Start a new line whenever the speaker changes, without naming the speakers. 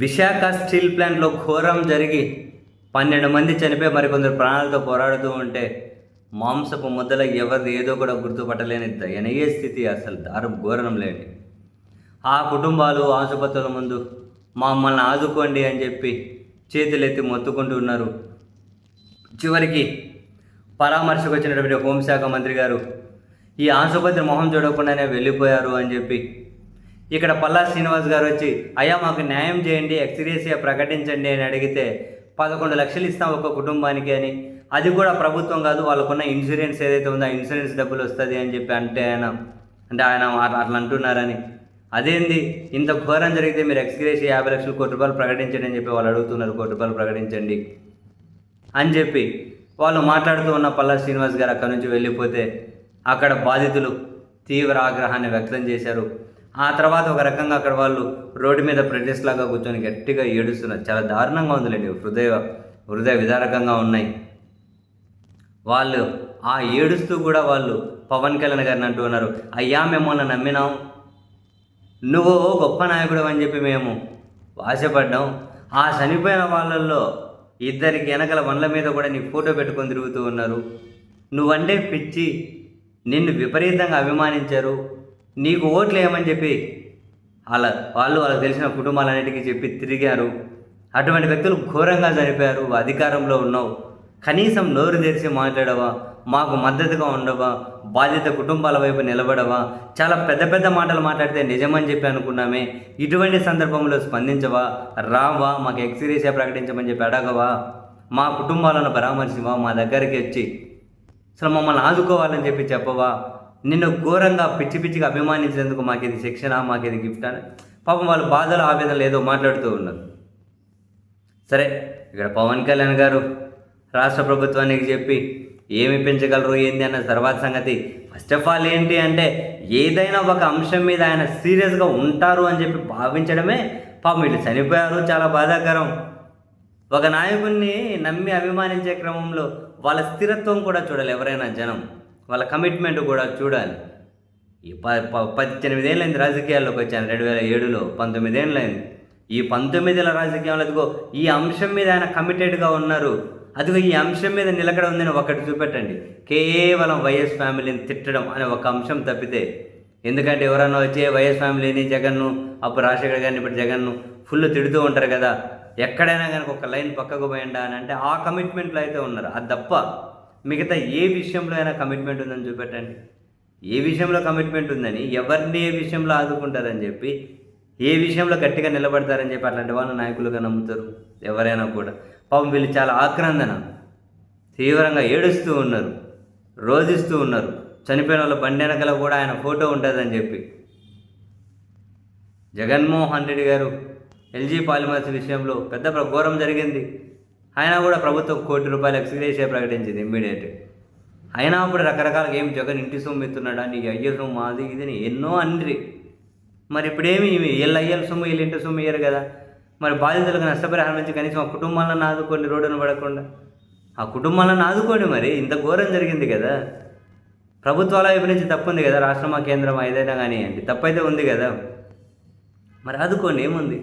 Visakha steel ప్లాంట్లో ఘోరం జరిగి 12 మంది చనిపోయి మరికొందరు ప్రాణాలతో పోరాడుతూ ఉంటే మాంసపు ముద్దల ఎవరిది ఏదో కూడా గుర్తుపట్టలేని దయనీయ స్థితి, అసలు ఘోరం లేని ఆ కుటుంబాలు ఆసుపత్రుల ముందు మమ్మల్ని ఆదుకోండి అని చెప్పి చేతులెత్తి మొత్తుకుంటూ ఉన్నారు. చివరికి పరామర్శకు వచ్చినటువంటి హోంశాఖ మంత్రి గారు ఈ ఆసుపత్రి మొహం చూడకుండానే వెళ్ళిపోయారు అని చెప్పి ఇక్కడ పల్లా శ్రీనివాస్ గారు వచ్చి అయ్యా మాకు న్యాయం చేయండి, ఎక్స్గ్రేషియా ప్రకటించండి అని అడిగితే 11 లక్షలు ఇస్తాం ఒక కుటుంబానికి అని, అది కూడా ప్రభుత్వం కాదు వాళ్ళకున్న ఇన్సూరెన్స్ ఏదైతే ఉందో ఆ ఇన్సూరెన్స్ డబ్బులు వస్తుంది అని చెప్పి ఆయన అట్లా అంటున్నారని, అదేంది ఇంత ఘోరం జరిగితే మీరు ఎక్స్గ్రేషియా 50 లక్షలు కోటి రూపాయలు ప్రకటించండి అని చెప్పి వాళ్ళు అడుగుతున్నారు. కోటి రూపాయలు ప్రకటించండి అని చెప్పి వాళ్ళు మాట్లాడుతూ ఉన్న పల్లా శ్రీనివాస్ గారు అక్కడి నుంచి వెళ్ళిపోతే అక్కడ బాధితులు తీవ్ర ఆగ్రహాన్ని వ్యక్తం చేశారు. ఆ తర్వాత ఒక రకంగా అక్కడ వాళ్ళు రోడ్డు మీద ప్రొటెస్ట్ లాగా కూర్చొని గట్టిగా ఏడుస్తున్నారు. చాలా దారుణంగా ఉందిలేండి, హృదయ విదారకంగా ఉన్నాయి. వాళ్ళు ఆ ఏడుస్తూ కూడా వాళ్ళు పవన్ కళ్యాణ్ గారిని అంటూ ఉన్నారు, అయ్యా మిమ్మల్ని నమ్మినాం, నువ్వు గొప్ప నాయకుడు అని చెప్పి మేము ఆశపడ్డాం. ఆ చనిపోయిన వాళ్ళల్లో ఇద్దరికి వెనకల వండ్ల మీద కూడా నీ ఫోటో పెట్టుకొని తిరుగుతూ ఉన్నారు. నువ్వంటే పిచ్చి, నిన్ను విపరీతంగా అభిమానించారు, నీకు ఓట్లు వేయమని చెప్పి వాళ్ళకి తెలిసిన కుటుంబాలన్నిటికీ చెప్పి తిరిగారు. అటువంటి వ్యక్తులు ఘోరంగా చనిపోయారు. అధికారంలో ఉన్నావు, కనీసం నోరు తెరిచి మాట్లాడవా, మాకు మద్దతుగా ఉండవా, బాధిత కుటుంబాల వైపు నిలబడవా, చాలా పెద్ద పెద్ద మాటలు మాట్లాడితే నిజమని చెప్పి అనుకున్నామే, ఇటువంటి సందర్భంలో స్పందించవా, రావా, మాకు ఎక్స్గ్రేషియా ప్రకటించమని చెప్పి అడగవా, మా కుటుంబాలను పరామర్శివా, మా దగ్గరికి వచ్చి అసలు మమ్మల్ని ఆదుకోవాలని చెప్పి చెప్పవా, నిన్ను ఘోరంగా పిచ్చి పిచ్చిగా అభిమానించినందుకు మాకు ఇది శిక్షణ, మాకు ఇది గిఫ్ట్ అని పాపం వాళ్ళు బాధలు ఆవేదనలు ఏదో మాట్లాడుతూ ఉన్నారు. సరే, ఇక్కడ పవన్ కళ్యాణ్ గారు రాష్ట్ర ప్రభుత్వానికి చెప్పి ఏమి పెంచగలరు ఏంది అన్న తర్వాత సంగతి. ఫస్ట్ ఆఫ్ ఆల్ ఏంటి అంటే ఏదైనా ఒక అంశం మీద ఆయన సీరియస్గా ఉంటారు అని చెప్పి భావించడమే పాపం వీళ్ళు చనిపోయారు, చాలా బాధాకరం. ఒక నాయకుడిని నమ్మి అభిమానించే క్రమంలో వాళ్ళ స్థిరత్వం కూడా చూడాలి ఎవరైనా జనం, వాళ్ళ కమిట్మెంట్ కూడా చూడాలి. ఈ 18 ఏళ్ళైంది రాజకీయాల్లోకి వచ్చాను, 2007లో 19 ఏళ్ళైంది. ఈ 19 ఏళ్ళ రాజకీయంలో అదిగో ఈ అంశం మీద ఆయన కమిటెడ్గా ఉన్నారు. అదిగో ఈ అంశం మీద నిలకడ ఉందని ఒకటి చూపెట్టండి. కేవలం వైఎస్ ఫ్యామిలీని తిట్టడం అనే ఒక అంశం తప్పితే, ఎందుకంటే ఎవరన్నా వచ్చే వైఎస్ ఫ్యామిలీని జగన్ను, అప్పుడు రాజశేఖర్ గారిని, ఇప్పుడు జగన్ను ఫుల్ తిడుతూ ఉంటారు కదా, ఎక్కడైనా కనుక ఒక లైన్ పక్కకు పోయండా అని అంటే ఆ కమిట్మెంట్లో అయితే ఉన్నారు. అది తప్ప మిగతా ఏ విషయంలో అయినా కమిట్మెంట్ ఉందని చూపెట్టండి. ఏ విషయంలో కమిట్మెంట్ ఉందని, ఎవరిని ఏ విషయంలో ఆదుకుంటారని చెప్పి, ఏ విషయంలో గట్టిగా నిలబడతారని చెప్పి అట్లాంటి వాళ్ళు నాయకులుగా నమ్ముతారు ఎవరైనా కూడా. పాపం వీళ్ళు చాలా ఆక్రందన, తీవ్రంగా ఏడుస్తూ ఉన్నారు, రోధిస్తూ ఉన్నారు. చనిపోయిన వాళ్ళ బండి వెనకల కూడా ఆయన ఫోటో ఉంటుందని చెప్పి. జగన్మోహన్ రెడ్డి గారు ఎల్జీ పాలిమర్స్ విషయంలో పెద్ద ఘోరం జరిగింది. అయినా కూడా ప్రభుత్వం ₹1 కోటి ఎక్స్గ్రేషియా ప్రకటించింది ఇమ్మీడియట్. అయినా అప్పుడు రకరకాలుగా ఏం జగన్ ఇంటి సొమ్ము ఎత్తున్నాడా, నీకు అయ్యే సొమ్ము అది ఇదని ఎన్నో అండ్రి. మరి ఇప్పుడేమి వీళ్ళ అయ్యల సొమ్ము వీళ్ళ ఇంటి సొమ్ము ఇయ్యరు కదా. మరి బాధితులకు నష్టపరిహారం నుంచి కనీసం ఆ కుటుంబాలను ఆదుకోండి, రోడ్డును పడకుండా ఆ కుటుంబాలను ఆదుకోండి. మరి ఇంత ఘోరం జరిగింది కదా, ప్రభుత్వాల వైపు నుంచి తప్పు ఉంది కదా, రాష్ట్రమా కేంద్రమా ఏదైనా కానీ అండి తప్పైతే ఉంది కదా, మరి ఆదుకోండి, ఏముంది.